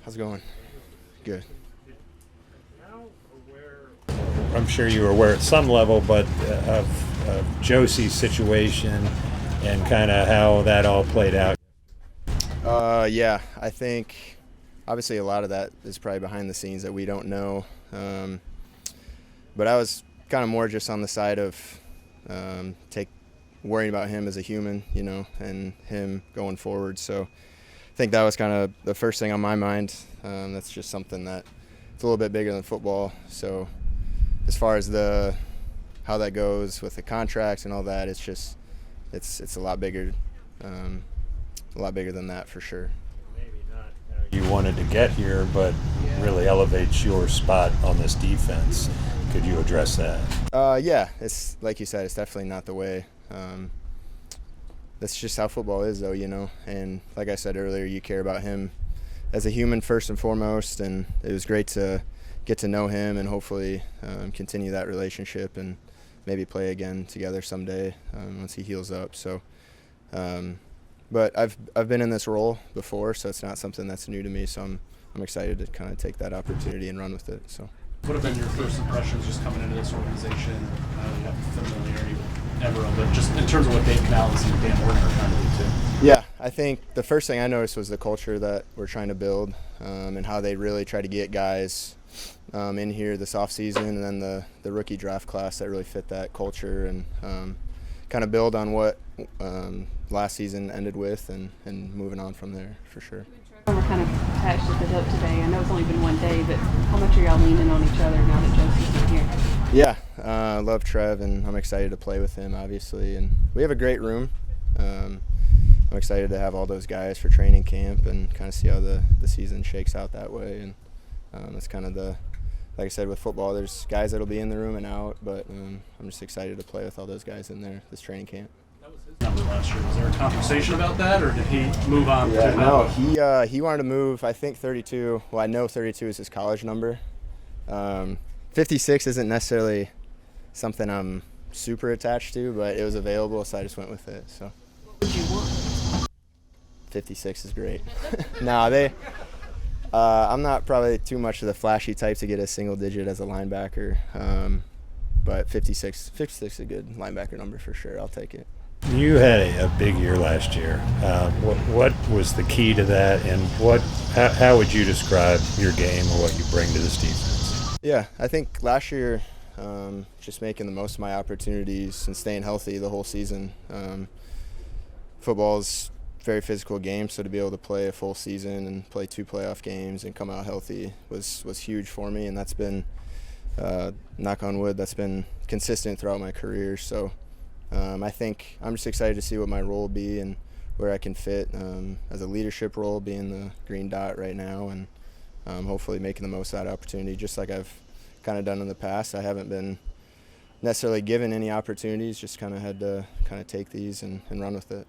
How's it going? Good. I'm sure you were aware at some level, but of Josie's situation and kind of how that all played out. Yeah, I think obviously a lot of that is probably behind the scenes that we don't know. But I was kind of more just on the side of worrying about him as a human, and him going forward. So I think that was kind of the first thing on my mind. That's just something that it's a little bit bigger than football. So as far as how that goes with the contracts and all that, it's a lot bigger, than that for sure. Maybe not how you wanted to get here, but really elevates your spot on this defense. Could you address that? Yeah, it's like you said, it's definitely not the way. That's just how football is, though, And like I said earlier, you care about him as a human first and foremost, and it was great to get to know him and hopefully continue that relationship and maybe play again together someday once he heals up. So, but I've been in this role before, so it's not something that's new to me. So I'm excited to kind of take that opportunity and run with it. So. What have been your first impressions just coming into this organization? You have familiarity with everyone, but just in terms of what Dave Canales and Dan Morgan are trying to do too. Yeah, I think the first thing I noticed was the culture that we're trying to build and how they really try to get guys in here this offseason, and then the rookie draft class that really fit that culture and kind of build on what last season ended with and moving on from there for sure. We're kind of attached at the hip today. I know it's only been one day, but how much are y'all leaning on each other now that Josie's not here? Yeah, I love Trev, and I'm excited to play with him, obviously. And we have a great room. I'm excited to have all those guys for training camp and kind of see how the season shakes out that way. And that's kind of like I said, with football, there's guys that'll be in the room and out, but I'm just excited to play with all those guys in there this training camp. That was his number last year. Was there a conversation about that, or did he move on? Yeah, no, he wanted to move, I think 32. Well, I know 32 is his college number. 56 isn't necessarily something I'm super attached to, but it was available, so I just went with it. So. What would you want? 56 is great. I'm not probably too much of the flashy type to get a single digit as a linebacker, but 56 is a good linebacker number for sure. I'll take it. You had a big year last year. What was the key to that, and how would you describe your game or what you bring to this defense? Yeah, I think last year, just making the most of my opportunities and staying healthy the whole season. Football's a very physical game, so to be able to play a full season and play 2 playoff games and come out healthy was huge for me, and that's been, knock on wood, that's been consistent throughout my career. So I think I'm just excited to see what my role will be and where I can fit as a leadership role, being the green dot right now, and hopefully making the most of that opportunity, just like I've kind of done in the past. I haven't been necessarily given any opportunities, just kind of had to kind of take these and run with it.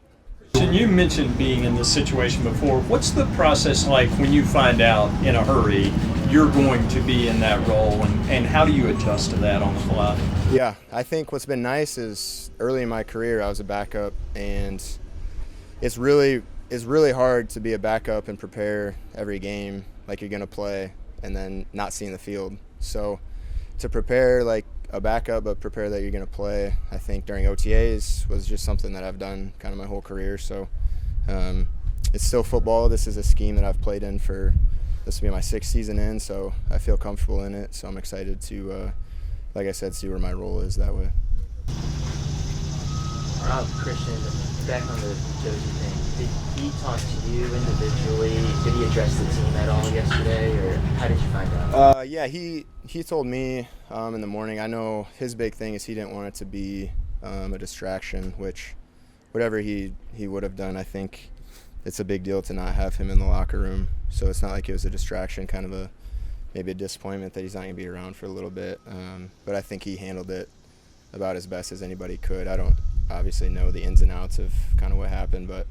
You mentioned being in this situation before. What's the process like when you find out in a hurry you're going to be in that role, and how do you adjust to that on the fly? Yeah, I think what's been nice is early in my career I was a backup, and it's really hard to be a backup and prepare every game like you're going to play and then not seeing the field. So to prepare like a backup but prepare that you're going to play, I think during OTAs was just something that I've done kind of my whole career. So it's still football. This is a scheme that I've played in this will be my 6th season in, so I feel comfortable in it. So I'm excited to, like I said, see where my role is that way. Christian, back on the Josie thing, did he talk to you individually? Did he address the team at all yesterday, or how did you find out? Yeah, he told me in the morning. I know his big thing is he didn't want it to be a distraction, which whatever he would have done, I think it's a big deal to not have him in the locker room. So it's not like it was a distraction, kind of maybe a disappointment that he's not going to be around for a little bit. But I think he handled it about as best as anybody could. I don't obviously know the ins and outs of kind of what happened, but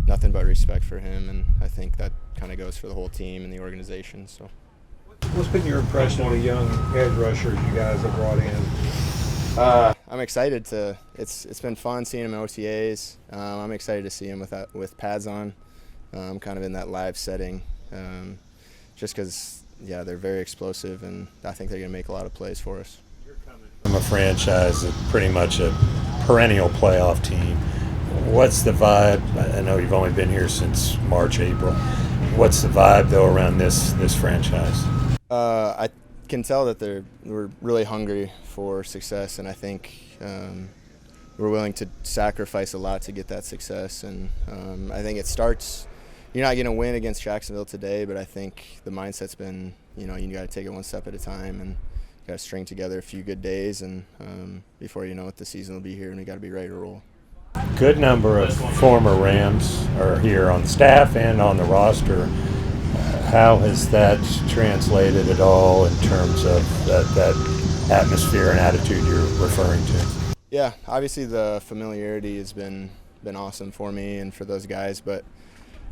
nothing but respect for him, and I think that kind of goes for the whole team and the organization. So, what's been your impression of the young edge rushers you guys have brought in? I'm excited to. It's been fun seeing him in OTAs. I'm excited to see him with pads on, kind of in that live setting. just because, yeah, they're very explosive, and I think they're going to make a lot of plays for us. From a franchise that's pretty much a perennial playoff team, what's the vibe? I know you've only been here since March, April. What's the vibe, though, around this franchise? I can tell that we're really hungry for success, and I think we're willing to sacrifice a lot to get that success. And I think it starts. You're not going to win against Jacksonville today, but I think the mindset's been, you got to take it one step at a time, and got to string together a few good days, and before you know it, the season will be here, and we got to be ready to roll. Good number of former Rams are here on staff and on the roster. How has that translated at all in terms of that atmosphere and attitude you're referring to? Yeah, obviously the familiarity has been awesome for me and for those guys, but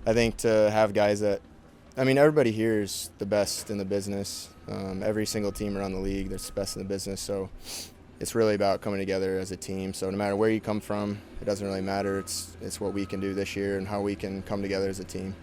I think to have guys that, everybody here is the best in the business. Every single team around the league that's the best in the business, so it's really about coming together as a team. So no matter where you come from, it doesn't really matter. It's what we can do this year and how we can come together as a team.